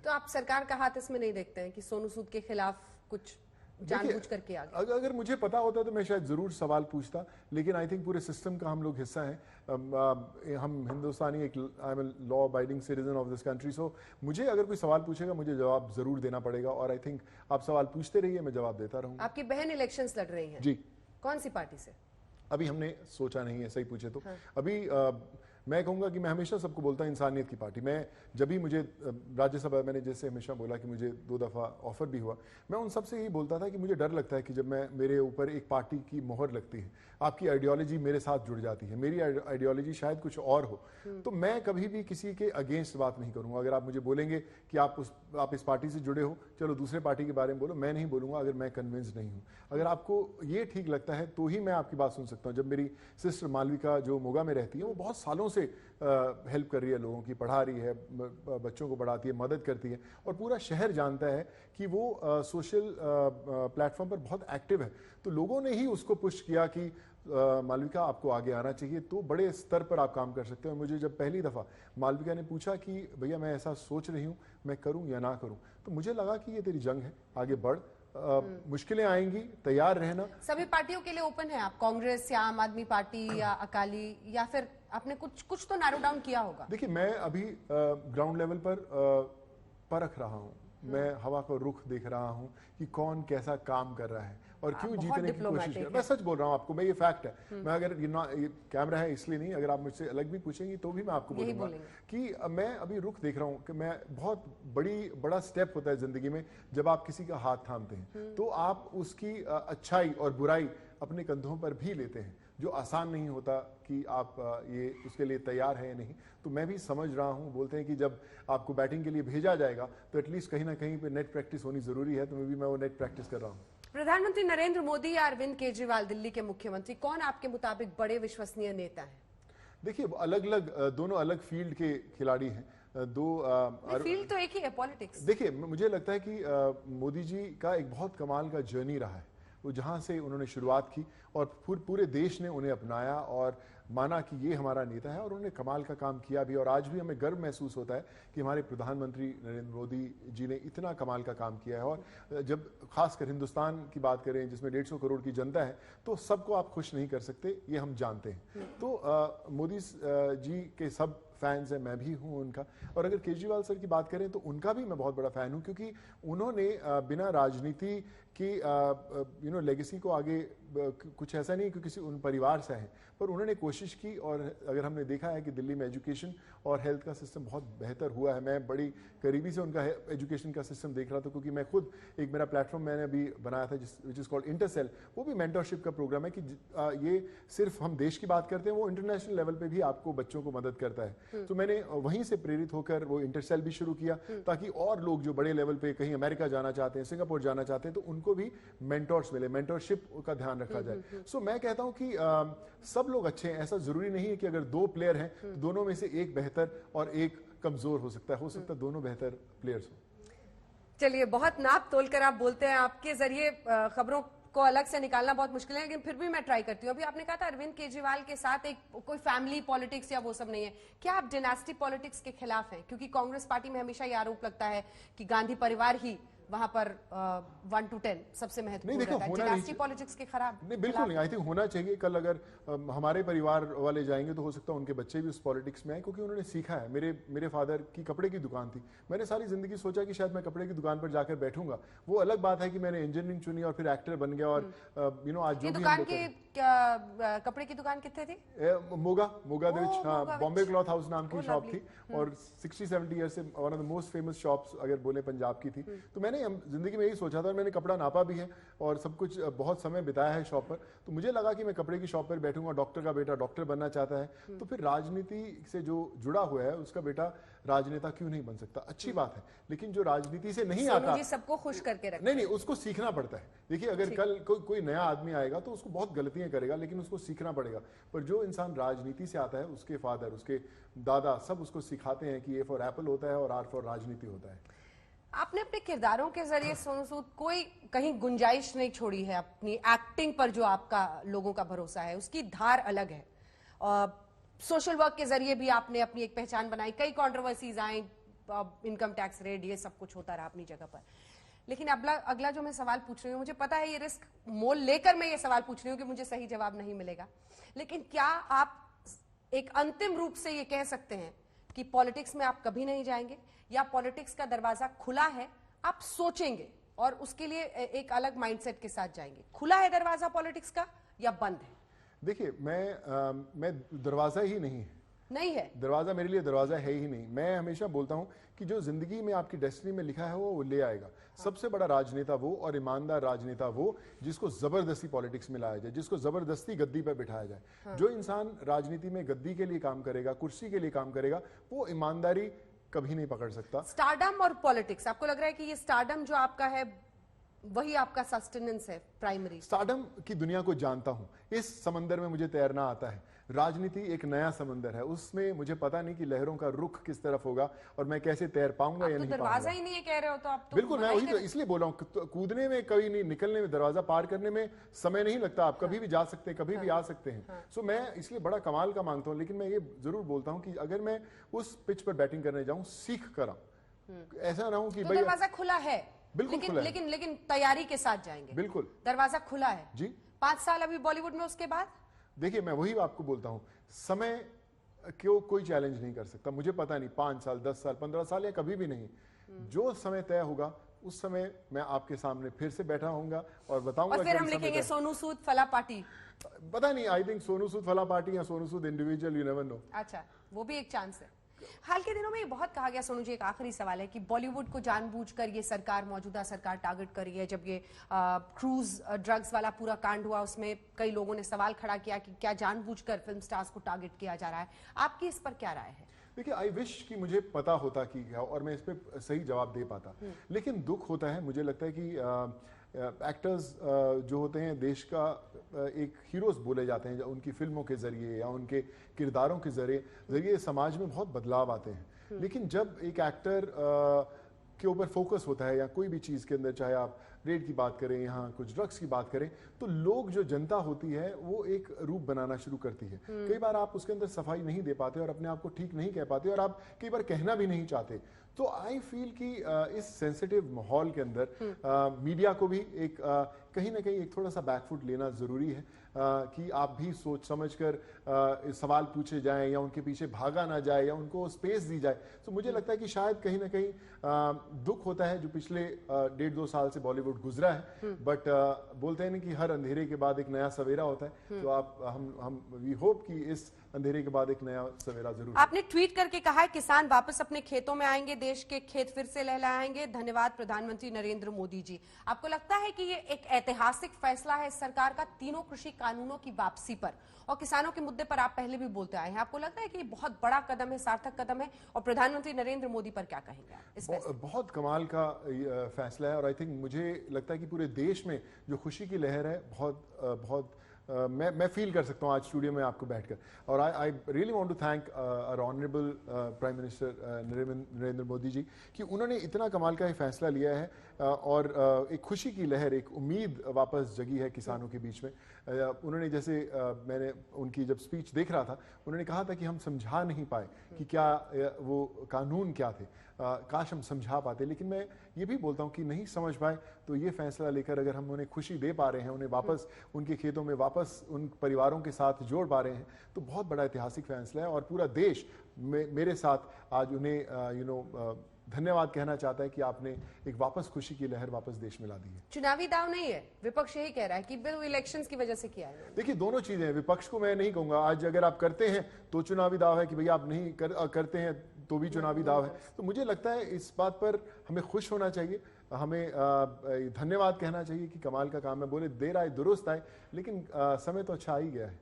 तो आप सरकार का हाथ इसमें नहीं देखते हैं कि सोनू सूद के खिलाफ कुछ जानबूझ करके आ गया? अगर मुझे पता होता तो मैं शायद जरूर सवाल पूछता, लेकिन आई थिंक पूरे सिस्टम का हम लोग हिस्सा हैं। हम हिंदुस्तानी, एक I am law abiding citizen of this country, so मुझे अगर कोई सवाल पूछेगा मुझे जवाब जरूर देना पड़ेगा, और आई थिंक आप सवाल पूछते रहिए, मैं जवाब देता रहूंगा। आपकी बहन इलेक्शंस लड़ रही है जी। कौन सी पार्टी से? अभी हमने सोचा नहीं है, सही पूछे तो। हाँ। अभी मैं कहूंगा कि मैं हमेशा सबको बोलता हूं इंसानियत की पार्टी। मैं जब भी मुझे राज्यसभा, मैंने जैसे हमेशा बोला कि मुझे 2 दफा ऑफर भी हुआ, मैं उन सबसे यही बोलता था कि मुझे डर लगता है कि जब मेरे ऊपर एक पार्टी की मोहर लगती है, आपकी आइडियोलॉजी मेरे साथ जुड़ जाती है, मेरी आइडियोलॉजी शायद कुछ और हो, तो मैं कभी भी किसी के अगेंस्ट बात नहीं करूंगा। अगर आप मुझे बोलेंगे कि आप इस पार्टी से जुड़े हो, चलो दूसरे पार्टी के बारे में बोलो, मैं नहीं बोलूंगा अगर मैं कन्विंस नहीं हूं। अगर आपको ये ठीक लगता है तो ही मैं आपकी बात सुन सकता हूं। जब मेरी सिस्टर मालविका जो मोगा में रहती है, वो बहुत सालों से हेल्प कर रही है, लोगों की पढ़ा रही है, बच्चों को पढ़ाती है, मदद करती है, और पूरा शहर जानता है कि वो सोशल प्लेटफॉर्म पर बहुत एक्टिव है। तो लोगों ने ही उसको पुश किया कि मालविका आपको आगे आना चाहिए, तो बड़े स्तर पर आप काम कर सकते हो। मुझे जब पहली दफा मालविका ने पूछा कि भैया मैं ऐसा सोच रही हूँ, मैं करूँ या ना करूँ, तो मुझे लगा कि ये तेरी जंग है, आगे बढ़, मुश्किलें आएंगी, तैयार रहना। सभी पार्टियों के लिए ओपन है आप? कांग्रेस या आम आदमी पार्टी या अकाली, या फिर आपने कुछ तो नैरो डाउन किया होगा? देखिए, मैं अभी ग्राउंड लेवल पर परख रहा हूँ, मैं हवा का रुख देख रहा हूँ कि कौन कैसा काम कर रहा है और क्यों जीतने की कोशिश कर रहा है। मैं सच बोल रहा हूँ आपको, मैं ये फैक्ट है। मैं अगर ये कैमरा है इसलिए नहीं, अगर आप मुझसे अलग भी पूछेंगे तो भी मैं आपको बोलूंगा कि मैं अभी रुख देख रहा हूँ कि मैं बहुत बड़ा स्टेप होता है जिंदगी में जब आप किसी का हाथ थामते हैं, तो आप उसकी अच्छाई और बुराई अपने कंधों पर भी लेते हैं, जो आसान नहीं होता कि आप ये उसके लिए तैयार है या नहीं। तो मैं भी समझ रहा हूं, बोलते हैं कि जब आपको बैटिंग के लिए भेजा जाएगा तो एटलीस्ट कहीं ना कहीं पे नेट प्रैक्टिस होनी जरूरी है, तो मैं वो नेट प्रैक्टिस कर रहा हूं। प्रधानमंत्री नरेंद्र मोदी या अरविंद केजरीवाल दिल्ली के मुख्यमंत्री, कौन आपके मुताबिक बड़े विश्वसनीय नेता हैं? देखिए, दोनों अलग फील्ड के खिलाड़ी हैं। फील्ड तो एक ही है, पॉलिटिक्स। देखिए, मुझे लगता है कि मोदी जी का एक बहुत कमाल का जर्नी रहा है। वो जहां से उन्होंने शुरुआत की और पूरे देश ने उन्हें अपनाया और माना कि ये हमारा नेता है, और उन्होंने कमाल का काम किया भी। और आज भी हमें गर्व महसूस होता है कि हमारे प्रधानमंत्री नरेंद्र मोदी जी ने इतना कमाल का काम किया है। और जब खासकर हिंदुस्तान की बात करें जिसमें 150 करोड़ की जनता है, तो सबको आप खुश नहीं कर सकते, ये हम जानते हैं। तो मोदी जी के सब फैंस है, मैं भी हूं उनका। और अगर केजरीवाल सर की बात करें तो उनका भी मैं बहुत बड़ा फैन हूं, क्योंकि उन्होंने बिना राजनीति की लेगेसी को आगे, कुछ ऐसा नहीं कि किसी उन परिवार से है, पर उन्होंने कोशिश की। और अगर हमने देखा है कि दिल्ली में एजुकेशन और हेल्थ का सिस्टम बहुत बेहतर हुआ है। मैं बड़ी करीबी से उनका एजुकेशन का सिस्टम देख रहा था, क्योंकि मैं खुद एक मेरा प्लेटफॉर्म मैंने अभी बनाया था विच इज कॉल्ड इंटरसेल। वो भी मेंटरशिप का प्रोग्राम है कि ये सिर्फ हम देश की बात करते हैं, वो इंटरनेशनल लेवल पे भी आपको बच्चों को मदद करता है। तो मैंने वहीं से प्रेरित होकर वो इंटरसेल भी शुरू किया, ताकि और लोग जो बड़े लेवल पे कहीं अमेरिका जाना चाहते हैं, सिंगापुर जाना चाहते हैं, तो उनको भी मेंटर्स मिले, मेंटरशिप का ध्यान रखा जाए। सो मैं कहता हूं कि सब लोग अच्छे हैं। ऐसा जरूरी नहीं है कि अगर 2 प्लेयर हैं तो दोनों में से एक बेहतर और एक कमजोर हो सकता है दोनों बेहतर प्लेयर्स हो। चलिए, बहुत नाप तोल कर आप बोलते हैं, आपके जरिए खबरों को अलग से निकालना बहुत मुश्किल है, लेकिन फिर भी मैं ट्राई करती हूँ। अभी आपने कहा था अरविंद केजरीवाल के साथ एक कोई फैमिली पॉलिटिक्स या वो सब नहीं है, क्या आप डिनास्टी पॉलिटिक्स के खिलाफ हैं? क्योंकि कांग्रेस पार्टी में हमेशा यह आरोप लगता है कि गांधी परिवार ही वहां पर 1 to 10 सबसे महत्वपूर्ण रहता है। डिनास्टी पॉलिटिक्स के खराब नहीं, बिल्कुल नहीं। आई थिंक होना चाहिए। कल अगर हमारे परिवार वाले जाएंगे तो हो सकता है उनके बच्चे भी उस पॉलिटिक्स में आए, क्योंकि उन्होंने सीखा है। मेरे फादर की कपड़े की दुकान थी। मैंने सारी जिंदगी सोचा कि शायद मैं कपड़े की दुकान पर जाकर बैठूंगा। वो अलग बात है कि मैंने इंजीनियरिंग चुनी और फिर एक्टर बन गया। और आज जो भी कपड़े की दुकान कितने थी? मोगा बॉम्बे क्लॉथ हाउस नाम की शॉप थी, और 60-70 ईयर से one of the most famous shops अगर बोले पंजाब की थी। तो मैंने जिंदगी में यही सोचा था, मैंने कपड़ा नापा भी है और सब कुछ बहुत समय बिताया है शॉप पर। तो मुझे लगा कि मैं कपड़े की शॉप पर बैठूंगा। डॉक्टर का बेटा डॉक्टर बनना चाहता है, तो फिर राजनीति से जो जुड़ा हुआ है उसका बेटा राजनेता क्यों नहीं बन सकता? अच्छी बात है। लेकिन जो राजनीति से नहीं आता, सबको खुश करके रखते नहीं, उसको सीखना पड़ता है। देखिए, अगर कल कोई नया आदमी आएगा तो उसको बहुत गलतियां करेगा, लेकिन उसको सीखना पड़ेगा। पर जो इंसान राजनीति से आता है, उसके फादर, उसके दादा सब उसको सिखाते हैं कि ए फॉर एप्पल होता है और आर फॉर राजनीति होता है। आपने अपने किरदारों के जरिए सोनू सूद कोई कहीं गुंजाइश नहीं छोड़ी है अपनी एक्टिंग पर, जो आपका लोगों का भरोसा है उसकी धार अलग है। सोशल वर्क के जरिए भी आपने अपनी एक पहचान बनाई, कई कंट्रोवर्सीज आई, इनकम टैक्स रेड, ये सब कुछ होता रहा अपनी जगह पर। लेकिन अगला जो मैं सवाल पूछ रही हूँ, मुझे पता है ये रिस्क मोल लेकर मैं ये सवाल पूछ रही हूँ कि मुझे सही जवाब नहीं मिलेगा, लेकिन क्या आप एक अंतिम रूप से ये कह सकते हैं कि पॉलिटिक्स में आप कभी नहीं जाएंगे, या पॉलिटिक्स का दरवाजा खुला है, आप सोचेंगे और उसके लिए एक अलग माइंडसेट के साथ जाएंगे? खुला है दरवाजा पॉलिटिक्स का या बंद है? देखिए, मैं दरवाजा ही नहीं है। दरवाजा मेरे लिए दरवाजा है ही नहीं। मैं हमेशा बोलता हूं कि जो जिंदगी में आपकी डेस्टिनी में लिखा है वो ले आएगा। सबसे बड़ा राजनेता वो और ईमानदार राजनेता वो जिसको जबरदस्ती पॉलिटिक्स में लाया जाए, जिसको जबरदस्ती गद्दी पर बिठाया जाए। जो इंसान राजनीति में गद्दी के लिए काम करेगा, कुर्सी के लिए काम करेगा, वो ईमानदारी कभी नहीं पकड़ सकता। स्टारडम और पॉलिटिक्स, आपको लग रहा है कि ये स्टारडम जो आपका है वही आपका सस्टेनेंस है प्राइमरी? स्टारडम की दुनिया को जानता हूं, इस समंदर में मुझे तैरना आता है। राजनीति एक नया समंदर है, उसमें मुझे पता नहीं कि लहरों का रुख किस तरफ होगा और मैं कैसे तैर पाऊंगा या नहीं पाऊंगा। दरवाजा ही नहीं है कह रहे हो तो आप तो बिल्कुल, मैं वही तो इसलिए बोल रहा हूँ, कूदने में कभी नहीं, निकलने में, दरवाजा पार करने में समय नहीं लगता। आप कभी भी जा सकते हैं, कभी भी आ सकते हैं। सो मैं इसलिए बड़ा कमाल का मांगता हूँ, लेकिन मैं ये जरूर बोलता हूँ कि अगर मैं उस पिच पर बैटिंग करने जाऊँ, सीख कर आऊं, ऐसा ना हो कि दरवाजा खुला है, बिल्कुल खुला है, लेकिन तैयारी के साथ जाएंगे। बिल्कुल दरवाजा खुला है जी। 5 साल अभी बॉलीवुड में, उसके बाद देखिए, मैं वही आपको बोलता हूं, समय क्यों कोई चैलेंज नहीं कर सकता। मुझे पता नहीं 5 साल, 10 साल, 15 साल या कभी भी नहीं, जो समय तय होगा उस समय मैं आपके सामने फिर से बैठा होऊंगा और बताऊंगा। और फिर हम लिखेंगे सोनू सूद फला पार्टी। पता नहीं, आई थिंक सोनू सूद फला पार्टी या Sonu Sood individual, you never know. अच्छा, वो भी एक चांस है। हाल के दिनों में ये बहुत कहा गया, सोनू जी, एक आखिरी सवाल है कि बॉलीवुड को जानबूझकर ये सरकार, मौजूदा सरकार टारगेट कर रही है। जब ये क्रूज ड्रग्स वाला पूरा कांड हुआ, उसमें कई लोगों ने सवाल खड़ा किया कि क्या जानबूझकर फिल्म स्टार्स को टारगेट किया जा रहा है? आपकी इस पर क्या राय है? देखिए, आई विश कि मुझे पता होता कि और मैं इस पर सही जवाब दे पाता, लेकिन दुख होता है। मुझे लगता है कि एक्टर्स जो होते हैं देश का एक हीरोज बोले जाते हैं, उनकी फिल्मों के जरिए या उनके किरदारों के जरिए समाज में बहुत बदलाव आते हैं। लेकिन जब एक एक्टर के ऊपर फोकस होता है या कोई भी चीज़ के अंदर, चाहे आप रेड की बात करें, यहाँ कुछ ड्रग्स की बात करें, तो लोग, जो जनता होती है, वो एक रूप बनाना शुरू करती है। कई बार आप उसके अंदर सफाई नहीं दे पाते और अपने आप को ठीक नहीं कह पाते और आप कई बार कहना भी नहीं चाहते। तो आई फील कि इस सेंसिटिव माहौल के अंदर मीडिया को भी एक कहीं ना कहीं एक थोड़ा सा बैकफुट लेना जरूरी है, कि आप भी सोच समझकर सवाल पूछे जाएं या उनके पीछे भागा ना जाए या उनको स्पेस दी जाए। तो मुझे लगता है कि शायद कहीं ना कहीं दुख होता है जो पिछले 1.5-2 साल से बॉलीवुड गुजरा है, बट बोलते हैं ना कि हर अंधेरे के बाद एक नया सवेरा होता है। तो हम वी होप कि इस अंधेरे के बाद एक नया सवेरा जरूर। आपने ट्वीट करके कहा है किसान वापस अपने खेतों में आएंगे, देश के खेत फिर से लहलहाएंगे, धन्यवाद प्रधानमंत्री नरेंद्र मोदी जी। आपको लगता है कि ये एक ऐतिहासिक फैसला है सरकार का तीनों कृषि कानूनों की वापसी पर, और किसानों के मुद्दे पर आप पहले भी बोलते आए हैं? आपको लगता है कि ये बहुत बड़ा कदम है, सार्थक कदम है? और प्रधानमंत्री नरेंद्र मोदी पर क्या कहेंगे आप? बहुत कमाल का फैसला है और आई थिंक मुझे लगता है कि पूरे देश में जो खुशी की लहर है, बहुत मैं फील कर सकता हूँ आज स्टूडियो में आपको बैठकर। और I really want to thank our honourable prime minister Narendra Modi ji कि उन्होंने इतना कमाल का ये फैसला लिया है, और एक खुशी की लहर, एक उम्मीद वापस जगी है किसानों के बीच में। उन्होंने, जैसे मैंने उनकी जब स्पीच देख रहा था, उन्होंने कहा था कि हम समझा नहीं पाए कि क्या वो कानून क्या थे, काश हम समझा पाते। लेकिन मैं ये भी बोलता हूँ कि नहीं समझ पाए तो ये फैसला लेकर अगर हम उन्हें खुशी दे पा रहे हैं, उन्हें वापस उनके खेतों में वापस उन परिवारों के साथ जोड़ पा रहे हैं, तो बहुत बड़ा ऐतिहासिक फैसला है। और पूरा देश मेरे साथ आज उन्हें धन्यवाद कहना चाहता है कि आपने एक वापस खुशी की लहर वापस देश में ला दी है। चुनावी दाव नहीं है, विपक्ष यही कह रहा है कि बिल इलेक्शंस की वजह से किया है। देखिए, दोनों चीजें हैं। विपक्ष को मैं नहीं कहूंगा, आज अगर आप करते हैं तो चुनावी दाव है कि भैया आप नहीं करते हैं तो भी चुनावी दाव है। तो मुझे लगता है इस बात पर हमें खुश होना चाहिए, हमें धन्यवाद कहना चाहिए कि कमाल का काम है। बोले देर आए दुरुस्त आए, लेकिन समय तो अच्छा आ ही गया है।